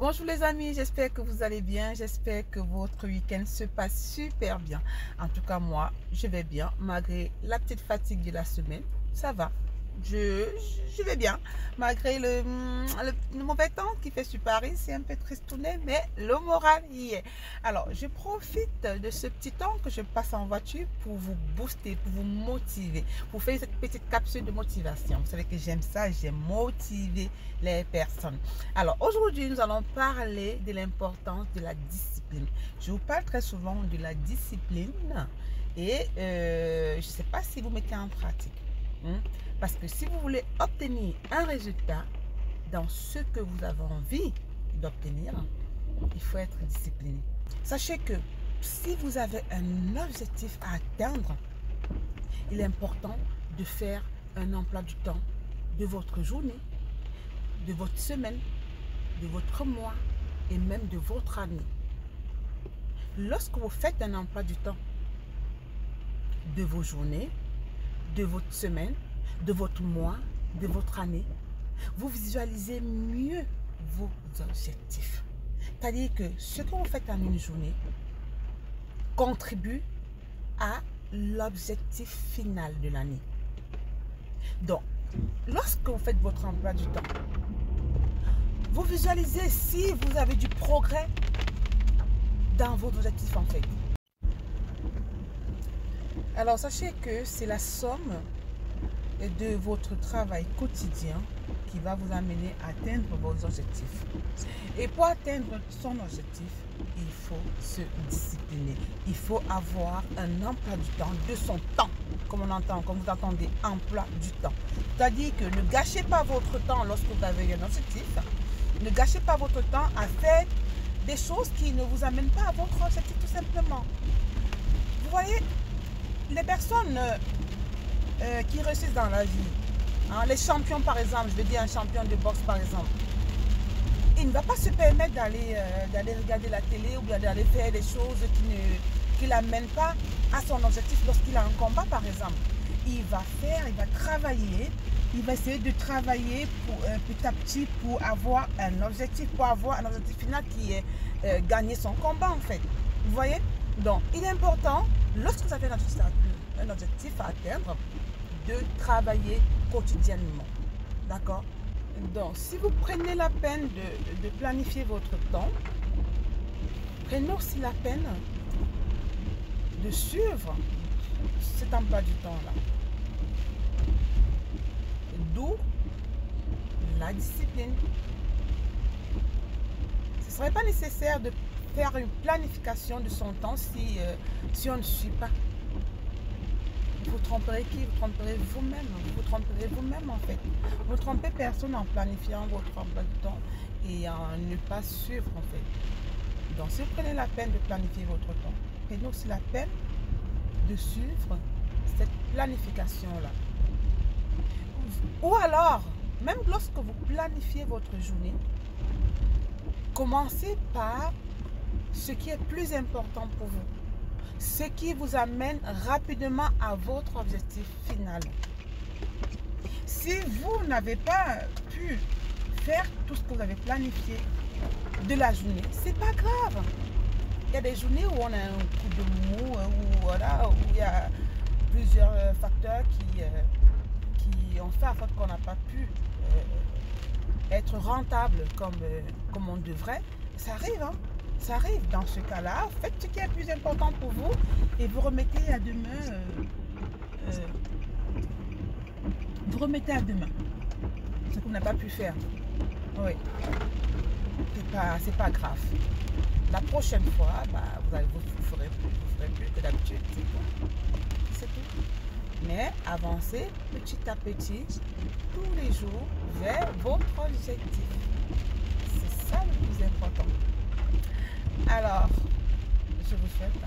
Bonjour les amis, j'espère que vous allez bien, j'espère que votre week-end se passe super bien. En tout cas moi, je vais bien, malgré la petite fatigue de la semaine, ça va. Je vais bien, malgré le mauvais temps qui fait sur Paris, c'est un peu tristouné, mais le moral y est. Alors, je profite de ce petit temps que je passe en voiture pour vous booster, pour vous motiver, pour faire cette petite capsule de motivation. Vous savez que j'aime ça, j'aime motiver les personnes. Alors, aujourd'hui, nous allons parler de l'importance de la discipline. Je vous parle très souvent de la discipline et je ne sais pas si vous mettez en pratique. Parce que si vous voulez obtenir un résultat dans ce que vous avez envie d'obtenir, il faut être discipliné. Sachez que si vous avez un objectif à atteindre, il est important de faire un emploi du temps de votre journée, de votre semaine, de votre mois et même de votre année. Lorsque vous faites un emploi du temps de vos journées, de votre semaine, de votre mois, de votre année, vous visualisez mieux vos objectifs. C'est-à-dire que ce que vous faites en une journée contribue à l'objectif final de l'année. Donc, lorsque vous faites votre emploi du temps, vous visualisez si vous avez du progrès dans votre objectif en fait. Alors, sachez que c'est la somme de votre travail quotidien qui va vous amener à atteindre vos objectifs. Et pour atteindre son objectif, il faut se discipliner. Il faut avoir un emploi du temps, de son temps, comme on entend, comme vous entendez, emploi du temps. C'est-à-dire que ne gâchez pas votre temps lorsque vous avez un objectif. Ne gâchez pas votre temps à faire des choses qui ne vous amènent pas à votre objectif tout simplement. Vous voyez, les personnes qui réussissent dans la vie, les champions par exemple, je veux dire un champion de boxe par exemple, il ne va pas se permettre d'aller regarder la télé ou d'aller faire des choses qui ne l'amènent pas à son objectif lorsqu'il a un combat par exemple. Il va travailler, il va essayer de travailler petit à petit pour avoir un objectif final qui est gagner son combat en fait. Vous voyez? Donc il est important, lorsque vous avez un objectif à atteindre, de travailler quotidiennement. D'accord? Donc, si vous prenez la peine de planifier votre temps, prenez aussi la peine de suivre cet emploi du temps-là. D'où la discipline. Ce ne serait pas nécessaire de faire une planification de son temps si on ne suit pas. Vous tromperez qui? Vous tromperez vous-même. Vous tromperez vous-même en fait. Vous ne trompez personne en planifiant votre emploi du temps et en ne pas suivre en fait. Donc si vous prenez la peine de planifier votre temps, prenez aussi la peine de suivre cette planification-là. Ou alors, même lorsque vous planifiez votre journée, commencez par ce qui est plus important pour vous. Ce qui vous amène rapidement à votre objectif final. Si vous n'avez pas pu faire tout ce que vous avez planifié de la journée, c'est pas grave. Il y a des journées où on a un coup de mou, où il y a plusieurs facteurs qui ont fait en sorte qu'on n'a pas pu être rentable comme on devrait. Ça arrive, hein? Ça arrive. Dans ce cas-là, faites ce qui est plus important pour vous et vous remettez à demain. Ce que vous n'avez pas pu faire. Oui. C'est pas grave. La prochaine fois, vous ferez plus que d'habitude. C'est tout. Mais avancez petit à petit, tous les jours, vers votre objectif. C'est ça le plus important. Alors, je vous souhaite